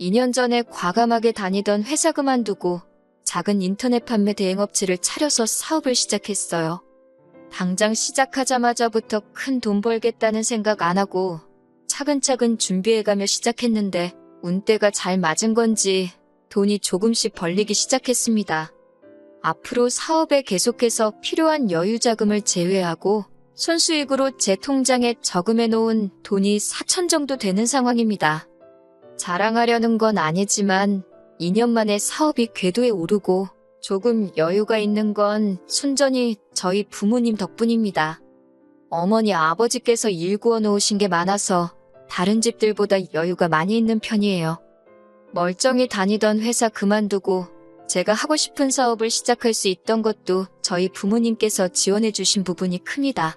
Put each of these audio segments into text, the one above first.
2년 전에 과감하게 다니던 회사 그만두고 작은 인터넷 판매 대행업체를 차려서 사업을 시작했어요. 당장 시작하자마자부터 큰 돈 벌겠다는 생각 안 하고 차근차근 준비해가며 시작했는데 운때가 잘 맞은 건지 돈이 조금씩 벌리기 시작했습니다. 앞으로 사업에 계속해서 필요한 여유 자금을 제외하고 순수익으로 제 통장에 저금해 놓은 돈이 4천 정도 되는 상황입니다. 자랑하려는 건 아니지만 2년 만에 사업이 궤도에 오르고 조금 여유가 있는 건 순전히 저희 부모님 덕분입니다. 어머니 아버지께서 일구어 놓으신 게 많아서 다른 집들보다 여유가 많이 있는 편이에요. 멀쩡히 다니던 회사 그만두고 제가 하고 싶은 사업을 시작할 수 있던 것도 저희 부모님께서 지원해 주신 부분이 큽니다.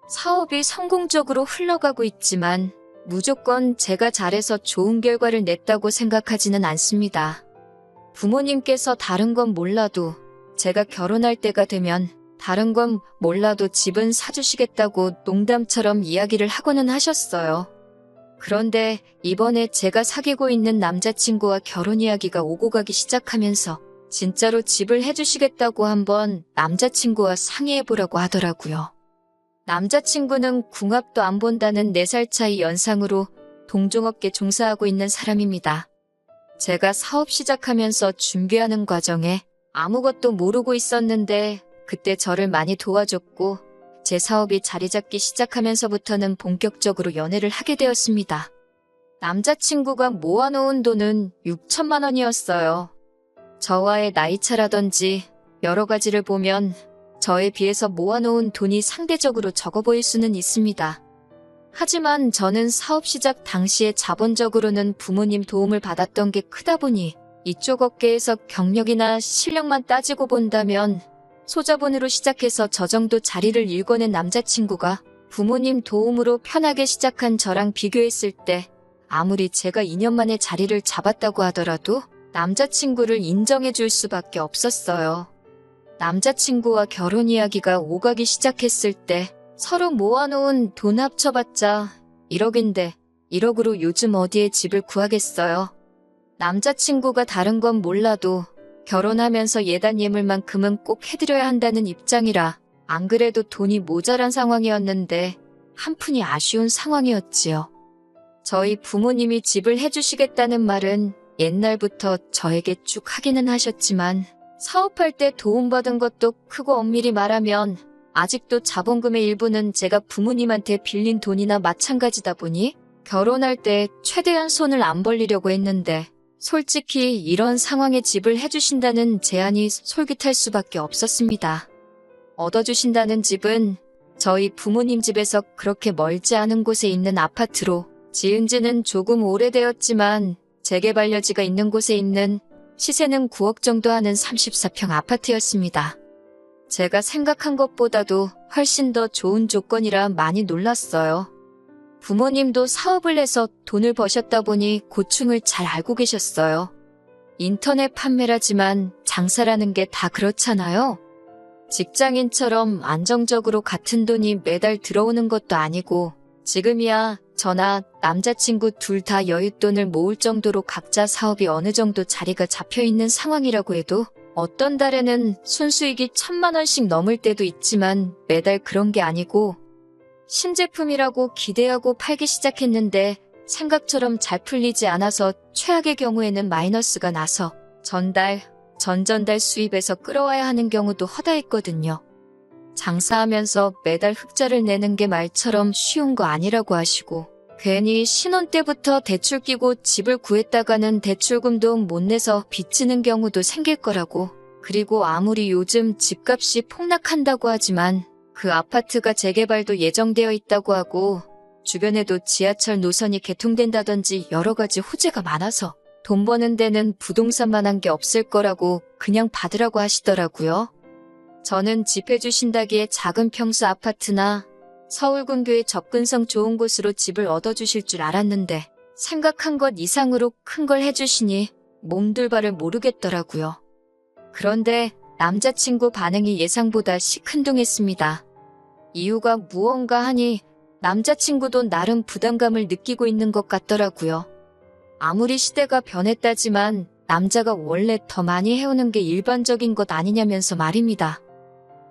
사업이 성공적으로 흘러가고 있지만 무조건 제가 잘해서 좋은 결과를 냈다고 생각하지는 않습니다. 부모님께서 다른 건 몰라도 제가 결혼할 때가 되면 다른 건 몰라도 집은 사주시겠다고 농담처럼 이야기를 하고는 하셨어요. 그런데 이번에 제가 사귀고 있는 남자친구와 결혼 이야기가 오고 가기 시작하면서 진짜로 집을 해주시겠다고 한번 남자친구와 상의해보라고 하더라고요. 남자친구는 궁합도 안 본다는 4살 차이 연상으로 동종업계 종사하고 있는 사람입니다. 제가 사업 시작하면서 준비하는 과정에 아무것도 모르고 있었는데 그때 저를 많이 도와줬고 제 사업이 자리 잡기 시작하면서부터는 본격적으로 연애를 하게 되었습니다. 남자친구가 모아놓은 돈은 6천만 원이었어요. 저와의 나이차라든지 여러 가지를 보면 저에 비해서 모아놓은 돈이 상대적으로 적어 보일 수는 있습니다. 하지만 저는 사업 시작 당시에 자본적으로는 부모님 도움을 받았던 게 크다 보니 이쪽 업계에서 경력이나 실력만 따지고 본다면 소자본으로 시작해서 저 정도 자리를 일궈낸 남자친구가 부모님 도움으로 편하게 시작한 저랑 비교했을 때 아무리 제가 2년 만에 자리를 잡았다고 하더라도 남자친구를 인정해 줄 수밖에 없었어요. 남자친구와 결혼 이야기가 오가기 시작했을 때 서로 모아놓은 돈 합쳐봤자 1억인데 1억으로 요즘 어디에 집을 구하겠어요. 남자친구가 다른 건 몰라도 결혼하면서 예단 예물만큼은 꼭 해드려야 한다는 입장이라 안 그래도 돈이 모자란 상황이었는데 한푼이 아쉬운 상황이었지요. 저희 부모님이 집을 해주시겠다는 말은 옛날부터 저에게 쭉 하기는 하셨지만 사업할 때 도움받은 것도 크고 엄밀히 말하면 아직도 자본금의 일부는 제가 부모님한테 빌린 돈이나 마찬가지다 보니 결혼할 때 최대한 손을 안 벌리려고 했는데 솔직히 이런 상황에 집을 해주신다는 제안이 솔깃할 수밖에 없었습니다. 얻어주신다는 집은 저희 부모님 집에서 그렇게 멀지 않은 곳에 있는 아파트로 지은 지는 조금 오래되었지만 재개발여지가 있는 곳에 있는 시세는 9억 정도 하는 34평 아파트였습니다. 제가 생각한 것보다도 훨씬 더 좋은 조건이라 많이 놀랐어요. 부모님도 사업을 해서 돈을 버셨다 보니 고충을 잘 알고 계셨어요. 인터넷 판매라지만 장사라는 게 다 그렇잖아요. 직장인처럼 안정적으로 같은 돈이 매달 들어오는 것도 아니고 지금이야 저나 남자친구 둘 다 여윳돈을 모을 정도로 각자 사업이 어느 정도 자리가 잡혀있는 상황이라고 해도 어떤 달에는 순수익이 1,000만 원씩 넘을 때도 있지만 매달 그런 게 아니고 신제품이라고 기대하고 팔기 시작했는데 생각처럼 잘 풀리지 않아서 최악의 경우에는 마이너스가 나서 전달, 전전달 수입에서 끌어와야 하는 경우도 허다했거든요. 장사하면서 매달 흑자를 내는 게 말처럼 쉬운 거 아니라고 하시고 괜히 신혼 때부터 대출 끼고 집을 구했다가는 대출금도 못 내서 빚지는 경우도 생길 거라고. 그리고 아무리 요즘 집값이 폭락한다고 하지만 그 아파트가 재개발도 예정되어 있다고 하고 주변에도 지하철 노선이 개통된다든지 여러 가지 호재가 많아서 돈 버는 데는 부동산만한 게 없을 거라고 그냥 받으라고 하시더라고요. 저는 집 해주신다기에 작은 평수 아파트나 서울 근교의 접근성 좋은 곳으로 집을 얻어주실 줄 알았는데 생각한 것 이상으로 큰 걸 해주시니 몸둘 바를 모르겠더라고요. 그런데 남자친구 반응이 예상보다 시큰둥했습니다. 이유가 무언가 하니 남자친구도 나름 부담감을 느끼고 있는 것 같더라고요. 아무리 시대가 변했다지만 남자가 원래 더 많이 해오는 게 일반적인 것 아니냐면서 말입니다.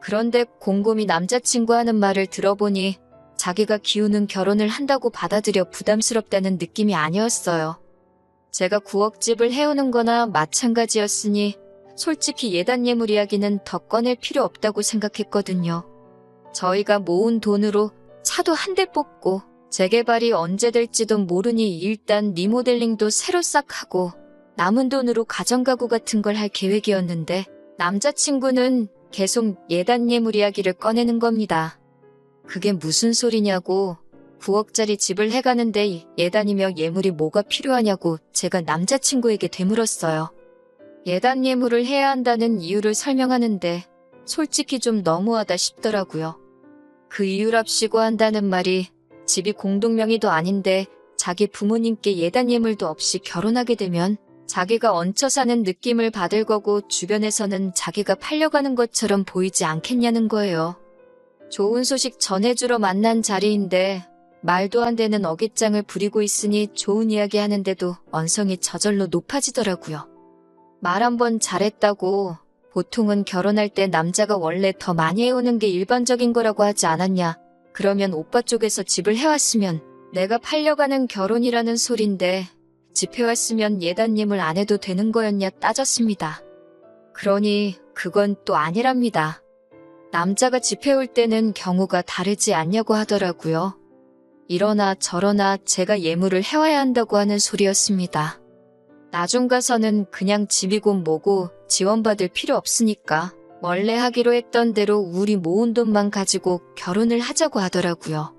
그런데 곰곰이 남자친구 하는 말을 들어보니 자기가 기우는 결혼을 한다고 받아들여 부담스럽다는 느낌이 아니었어요. 제가 9억 집을 해오는 거나 마찬가지였으니 솔직히 예단 예물 이야기는 더 꺼낼 필요 없다고 생각했거든요. 저희가 모은 돈으로 차도 한 대 뽑고 재개발이 언제 될지도 모르니 일단 리모델링도 새로 싹 하고 남은 돈으로 가정가구 같은 걸 할 계획이었는데 남자친구는 계속 예단 예물 이야기를 꺼내는 겁니다. 그게 무슨 소리냐고 9억짜리 집을 해가는데 예단이며 예물이 뭐가 필요하냐고 제가 남자친구에게 되물었어요. 예단 예물을 해야 한다는 이유를 설명하는데 솔직히 좀 너무하다 싶더라고요. 그 이유랍시고 한다는 말이 집이 공동명의도 아닌데 자기 부모님께 예단 예물도 없이 결혼하게 되면 자기가 얹혀 사는 느낌을 받을 거고 주변에서는 자기가 팔려가는 것처럼 보이지 않겠냐는 거예요. 좋은 소식 전해주러 만난 자리인데 말도 안 되는 어깃장을 부리고 있으니 좋은 이야기 하는데도 언성이 저절로 높아지더라고요. 말 한번 잘했다고 보통은 결혼할 때 남자가 원래 더 많이 해오는 게 일반적인 거라고 하지 않았냐. 그러면 오빠 쪽에서 집을 해왔으면 내가 팔려가는 결혼이라는 소린데 집 해왔으면 예단 예물 안 해도 되는 거였냐 따졌습니다. 그러니 그건 또 아니랍니다. 남자가 집 해올 때는 경우가 다르지 않냐고 하더라고요. 이러나 저러나 제가 예물을 해와야 한다고 하는 소리였습니다. 나중 가서는 그냥 집이고 뭐고 지원받을 필요 없으니까 원래 하기로 했던 대로 우리 모은 돈만 가지고 결혼을 하자고 하더라고요.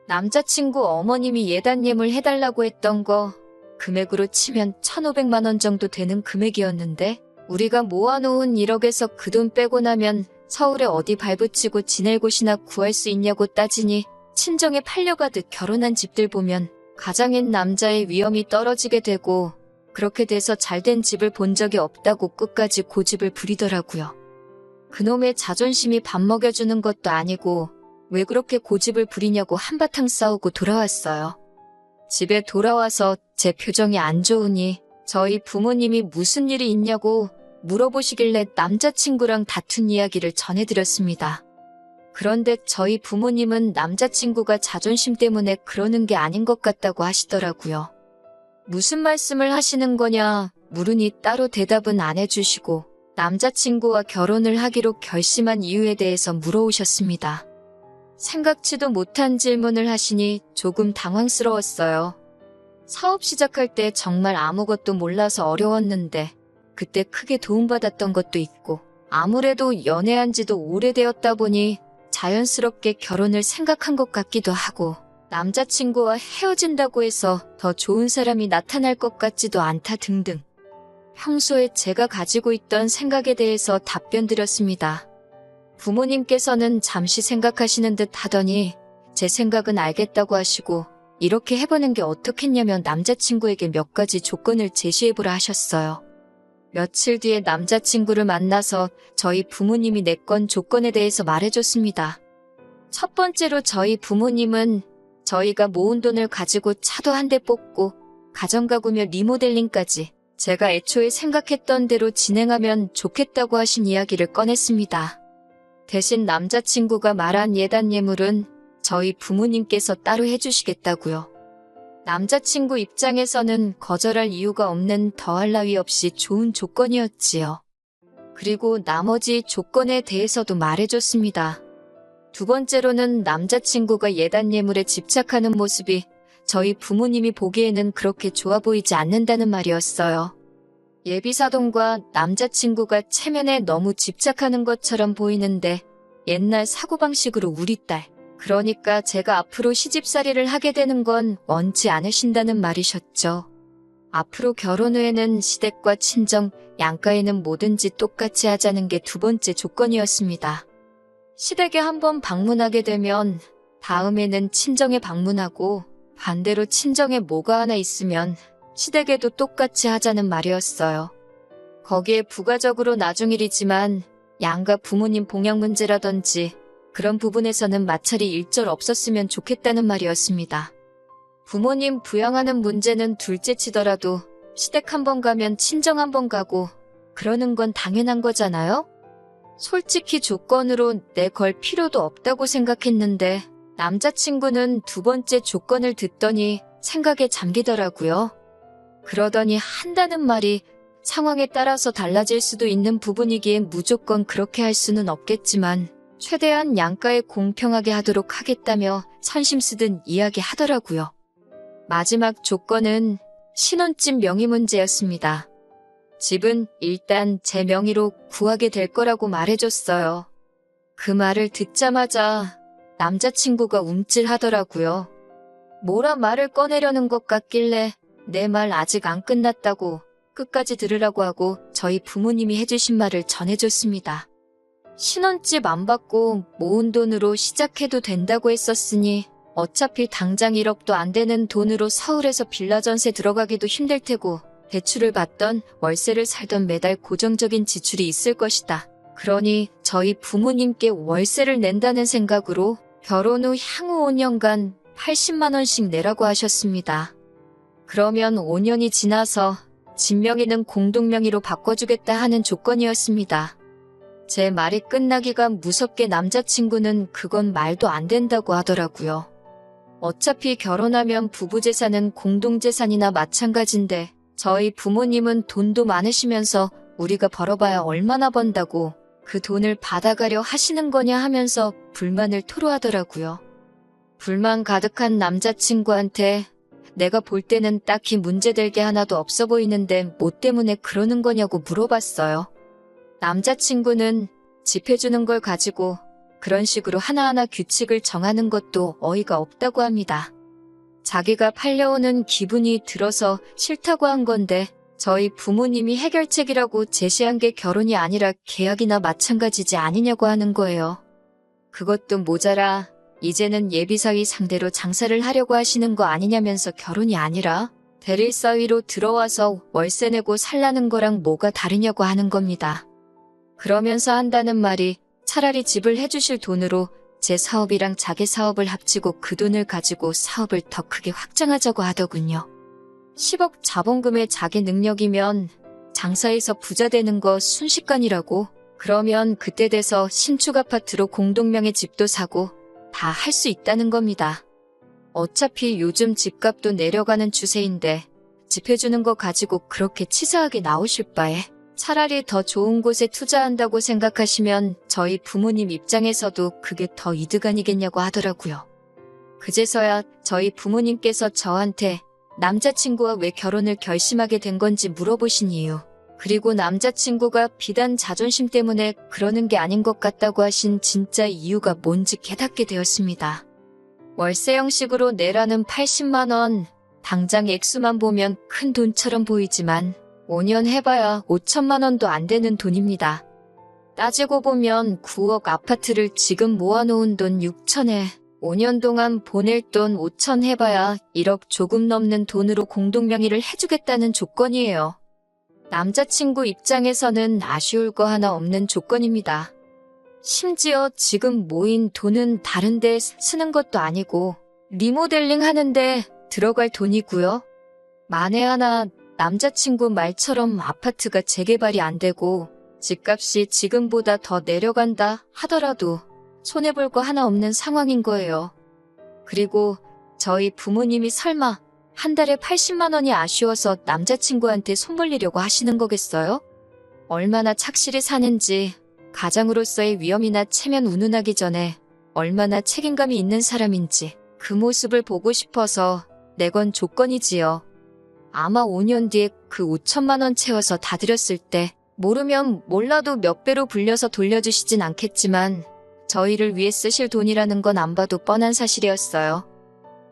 남자친구 어머님이 예단 예물 해달라고 했던 거 금액으로 치면 1,500만 원 정도 되는 금액이었는데 우리가 모아놓은 1억에서 그 돈 빼고 나면 서울에 어디 발붙이고 지낼 곳이나 구할 수 있냐고 따지니 친정에 팔려가듯 결혼한 집들 보면 가장인 남자의 위험이 떨어지게 되고 그렇게 돼서 잘된 집을 본 적이 없다고 끝까지 고집을 부리더라고요. 그놈의 자존심이 밥 먹여주는 것도 아니고 왜 그렇게 고집을 부리냐고 한바탕 싸우고 돌아왔어요. 집에 돌아와서 제 표정이 안 좋으니 저희 부모님이 무슨 일이 있냐고 물어보시길래 남자친구랑 다툰 이야기를 전해드렸습니다. 그런데 저희 부모님은 남자친구가 자존심 때문에 그러는 게 아닌 것 같다고 하시더라고요. 무슨 말씀을 하시는 거냐 물으니 따로 대답은 안 해주시고 남자친구와 결혼을 하기로 결심한 이유에 대해서 물어오셨습니다. 생각지도 못한 질문을 하시니 조금 당황스러웠어요. 사업 시작할 때 정말 아무것도 몰라서 어려웠는데 그때 크게 도움받았던 것도 있고 아무래도 연애한 지도 오래되었다 보니 자연스럽게 결혼을 생각한 것 같기도 하고 남자친구와 헤어진다고 해서 더 좋은 사람이 나타날 것 같지도 않다 등등 평소에 제가 가지고 있던 생각에 대해서 답변 드렸습니다. 부모님께서는 잠시 생각하시는 듯 하더니 제 생각은 알겠다고 하시고 이렇게 해보는 게 어떻겠냐며 남자친구에게 몇 가지 조건을 제시해보라 하셨어요. 며칠 뒤에 남자친구를 만나서 저희 부모님이 내건 조건에 대해서 말해줬습니다. 첫 번째로 저희 부모님은 저희가 모은 돈을 가지고 차도 한 대 뽑고 가정가구며 리모델링까지 제가 애초에 생각했던 대로 진행하면 좋겠다고 하신 이야기를 꺼냈습니다. 대신 남자친구가 말한 예단 예물은 저희 부모님께서 따로 해주시겠다고요. 남자친구 입장에서는 거절할 이유가 없는 더할 나위 없이 좋은 조건이었지요. 그리고 나머지 조건에 대해서도 말해줬습니다. 두 번째로는 남자친구가 예단 예물에 집착하는 모습이 저희 부모님이 보기에는 그렇게 좋아 보이지 않는다는 말이었어요. 예비사돈과 남자친구가 체면에 너무 집착하는 것처럼 보이는데 옛날 사고방식으로 우리 딸, 그러니까 제가 앞으로 시집살이를 하게 되는 건 원치 않으신다는 말이셨죠. 앞으로 결혼 후에는 시댁과 친정, 양가에는 뭐든지 똑같이 하자는 게 두 번째 조건이었습니다. 시댁에 한번 방문하게 되면 다음에는 친정에 방문하고 반대로 친정에 뭐가 하나 있으면 시댁에도 똑같이 하자는 말이었어요. 거기에 부가적으로 나중일이지만 양가 부모님 봉양 문제라든지 그런 부분에서는 마찰이 일절 없었으면 좋겠다는 말이었습니다. 부모님 부양하는 문제는 둘째 치더라도 시댁 한 번 가면 친정 한 번 가고 그러는 건 당연한 거잖아요? 솔직히 조건으로 내 걸 필요도 없다고 생각했는데 남자친구는 두 번째 조건을 듣더니 생각에 잠기더라고요. 그러더니 한다는 말이 상황에 따라서 달라질 수도 있는 부분이기에 무조건 그렇게 할 수는 없겠지만 최대한 양가에 공평하게 하도록 하겠다며 선심 쓰듯 이야기하더라고요. 마지막 조건은 신혼집 명의 문제였습니다. 집은 일단 제 명의로 구하게 될 거라고 말해줬어요. 그 말을 듣자마자 남자친구가 움찔하더라고요. 뭐라 말을 꺼내려는 것 같길래 내 말 아직 안 끝났다고 끝까지 들으라고 하고 저희 부모님이 해주신 말을 전해줬습니다. 신혼집 안 받고 모은 돈으로 시작해도 된다고 했었으니 어차피 당장 1억도 안 되는 돈으로 서울에서 빌라 전세 들어가기도 힘들 테고 대출을 받던 월세를 살던 매달 고정적인 지출이 있을 것이다. 그러니 저희 부모님께 월세를 낸다는 생각으로 결혼 후 향후 5년간 80만 원씩 내라고 하셨습니다. 그러면 5년이 지나서 집 명의는 공동명의로 바꿔주겠다 하는 조건이었습니다. 제 말이 끝나기가 무섭게 남자친구는 그건 말도 안 된다고 하더라고요. 어차피 결혼하면 부부재산은 공동재산이나 마찬가지인데 저희 부모님은 돈도 많으시면서 우리가 벌어봐야 얼마나 번다고 그 돈을 받아가려 하시는 거냐 하면서 불만을 토로하더라고요. 불만 가득한 남자친구한테 내가 볼 때는 딱히 문제될 게 하나도 없어 보이는데 뭐 때문에 그러는 거냐고 물어봤어요. 남자친구는 집 해주는 걸 가지고 그런 식으로 하나하나 규칙을 정하는 것도 어이가 없다고 합니다. 자기가 팔려오는 기분이 들어서 싫다고 한 건데 저희 부모님이 해결책이라고 제시한 게 결혼이 아니라 계약이나 마찬가지지 아니냐고 하는 거예요. 그것도 모자라 이제는 예비사위 상대로 장사를 하려고 하시는 거 아니냐면서 결혼이 아니라 대릴사위로 들어와서 월세 내고 살라는 거랑 뭐가 다르냐고 하는 겁니다. 그러면서 한다는 말이 차라리 집을 해주실 돈으로 제 사업이랑 자기 사업을 합치고 그 돈을 가지고 사업을 더 크게 확장하자고 하더군요. 10억 자본금에 자기 능력이면 장사해서 부자 되는 거 순식간이라고. 그러면 그때 돼서 신축 아파트로 공동명의 집도 사고 다 할 수 있다는 겁니다. 어차피 요즘 집값도 내려가는 추세인데 집 해주는 거 가지고 그렇게 치사하게 나오실 바에 차라리 더 좋은 곳에 투자한다고 생각하시면 저희 부모님 입장에서도 그게 더 이득 아니겠냐고 하더라고요. 그제서야 저희 부모님께서 저한테 남자친구와 왜 결혼을 결심하게 된 건지 물어보신 이유, 그리고 남자친구가 비단 자존심 때문에 그러는 게 아닌 것 같다고 하신 진짜 이유가 뭔지 깨닫게 되었습니다. 월세 형식으로 내라는 80만 원, 당장 액수만 보면 큰 돈처럼 보이지만 5년 해봐야 5천만 원도 안 되는 돈입니다. 따지고 보면 9억 아파트를 지금 모아놓은 돈 6천에 5년 동안 보낼 돈 5천 해봐야 1억 조금 넘는 돈으로 공동명의를 해주겠다는 조건이에요. 남자친구 입장에서는 아쉬울 거 하나 없는 조건입니다. 심지어 지금 모인 돈은 다른 데 쓰는 것도 아니고 리모델링 하는데 들어갈 돈이고요. 만에 하나 남자친구 말처럼 아파트가 재개발이 안 되고 집값이 지금보다 더 내려간다 하더라도 손해볼 거 하나 없는 상황인 거예요. 그리고 저희 부모님이 설마 한 달에 80만 원이 아쉬워서 남자친구한테 손 벌리려고 하시는 거겠어요? 얼마나 착실히 사는지, 가장으로서의 위험이나 체면 운운하기 전에 얼마나 책임감이 있는 사람인지 그 모습을 보고 싶어서 내건 조건이지요. 아마 5년 뒤에 그 5천만 원 채워서 다 드렸을 때 모르면 몰라도 몇 배로 불려서 돌려주시진 않겠지만 저희를 위해 쓰실 돈이라는 건 안 봐도 뻔한 사실이었어요.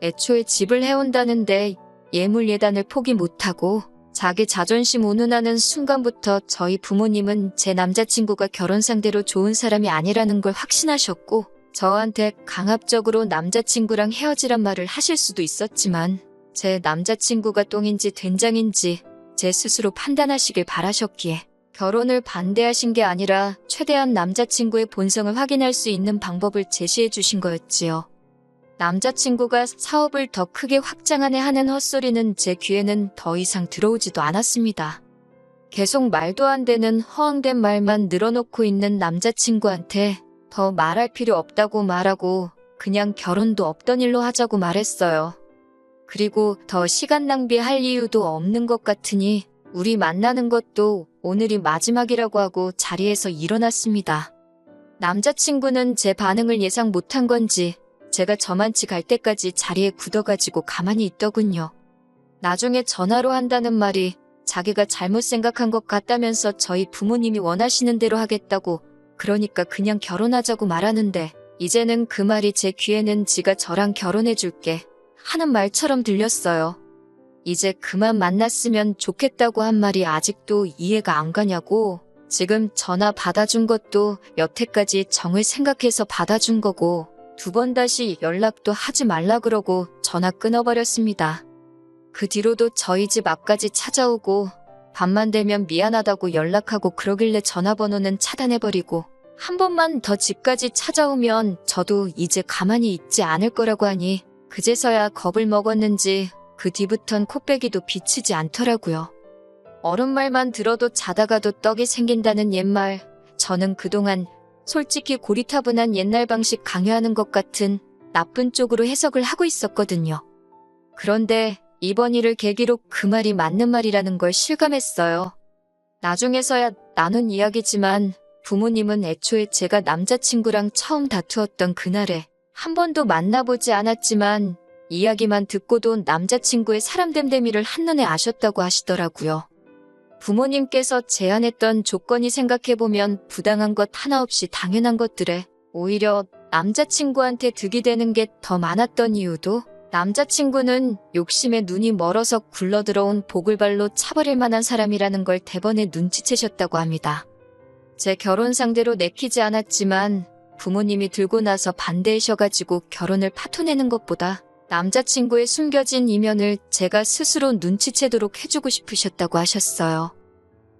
애초에 집을 해온다는데 예물 예단을 포기 못하고 자기 자존심 운운하는 순간부터 저희 부모님은 제 남자친구가 결혼 상대로 좋은 사람이 아니라는 걸 확신하셨고 저한테 강압적으로 남자친구랑 헤어지란 말을 하실 수도 있었지만 제 남자친구가 똥인지 된장인지 제 스스로 판단하시길 바라셨기에 결혼을 반대하신 게 아니라 최대한 남자친구의 본성을 확인할 수 있는 방법을 제시해 주신 거였지요. 남자친구가 사업을 더 크게 확장하네 하는 헛소리는 제 귀에는 더 이상 들어오지도 않았습니다. 계속 말도 안 되는 허황된 말만 늘어놓고 있는 남자친구한테 더 말할 필요 없다고 말하고 그냥 결혼도 없던 일로 하자고 말했어요. 그리고 더 시간 낭비할 이유도 없는 것 같으니 우리 만나는 것도 오늘이 마지막이라고 하고 자리에서 일어났습니다. 남자친구는 제 반응을 예상 못한 건지 제가 저만치 갈 때까지 자리에 굳어가지고 가만히 있더군요. 나중에 전화로 한다는 말이 자기가 잘못 생각한 것 같다면서 저희 부모님이 원하시는 대로 하겠다고, 그러니까 그냥 결혼하자고 말하는데 이제는 그 말이 제 귀에는 지가 저랑 결혼해줄게 하는 말처럼 들렸어요. 이제 그만 만났으면 좋겠다고 한 말이 아직도 이해가 안 가냐고. 지금 전화 받아준 것도 여태까지 정을 생각해서 받아준 거고 2번 다시 연락도 하지 말라 그러고 전화 끊어버렸습니다. 그 뒤로도 저희 집 앞까지 찾아오고 밤만 되면 미안하다고 연락하고 그러길래 전화번호는 차단해버리고 한 번만 더 집까지 찾아오면 저도 이제 가만히 있지 않을 거라고 하니 그제서야 겁을 먹었는지 그 뒤부턴 코빼기도 비치지 않더라고요. 어른 말만 들어도 자다가도 떡이 생긴다는 옛말, 저는 그동안 솔직히 고리타분한 옛날 방식 강요하는 것 같은 나쁜 쪽으로 해석을 하고 있었거든요. 그런데 이번 일을 계기로 그 말이 맞는 말이라는 걸 실감했어요. 나중에서야 나눈 이야기지만 부모님은 애초에 제가 남자친구랑 처음 다투었던 그날에 한 번도 만나보지 않았지만 이야기만 듣고도 남자친구의 사람됨됨이를 한눈에 아셨다고 하시더라고요. 부모님께서 제안했던 조건이 생각해보면 부당한 것 하나 없이 당연한 것들에 오히려 남자친구한테 득이 되는 게 더 많았던 이유도 남자친구는 욕심에 눈이 멀어서 굴러들어온 보글발로 차버릴 만한 사람이라는 걸 대번에 눈치채셨다고 합니다. 제 결혼 상대로 내키지 않았지만 부모님이 들고 나서 반대하셔가지고 결혼을 파토내는 것보다 남자친구의 숨겨진 이면을 제가 스스로 눈치채도록 해주고 싶으셨다고 하셨어요.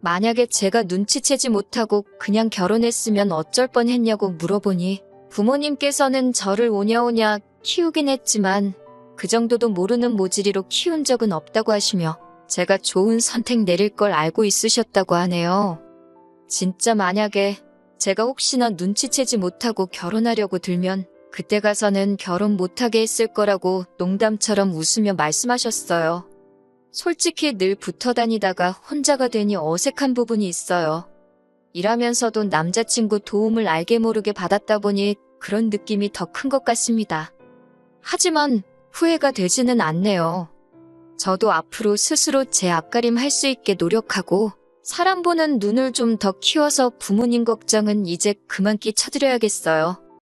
만약에 제가 눈치채지 못하고 그냥 결혼했으면 어쩔 뻔했냐고 물어보니 부모님께서는 저를 오냐오냐 키우긴 했지만 그 정도도 모르는 모질이로 키운 적은 없다고 하시며 제가 좋은 선택 내릴 걸 알고 있으셨다고 하네요. 진짜 만약에 제가 혹시나 눈치채지 못하고 결혼하려고 들면 그때 가서는 결혼 못하게 했을 거라고 농담처럼 웃으며 말씀하셨어요. 솔직히 늘 붙어 다니다가 혼자가 되니 어색한 부분이 있어요. 일하면서도 남자친구 도움을 알게 모르게 받았다 보니 그런 느낌이 더 큰 것 같습니다. 하지만 후회가 되지는 않네요. 저도 앞으로 스스로 제 앞가림 할 수 있게 노력하고 사람 보는 눈을 좀 더 키워서 부모님 걱정은 이제 그만 끼쳐드려야겠어요.